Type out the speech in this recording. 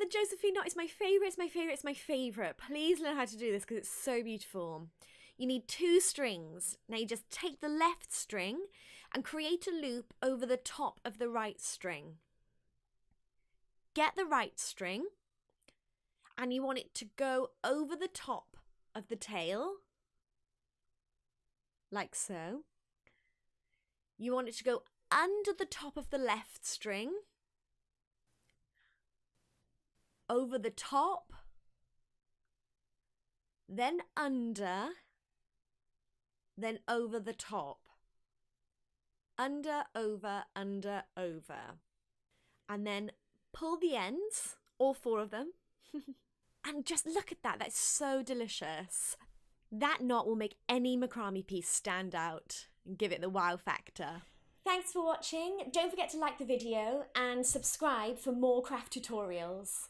Josephine knot is my favourite, it's my favourite, it's my favourite. Please learn how to do this because it's so beautiful. You need 2 strings. Now you just take the left string and create a loop over the top of the right string. Get the right string and you want it to go over the top of the tail, like so. You want it to go under the top of the left string, over the top, then under, then over the top. Under, over, under, over. And then pull the ends, all 4 of them. And just look at that, that's so delicious. That knot will make any macrame piece stand out and give it the wow factor. Thanks for watching. Don't forget to like the video and subscribe for more craft tutorials.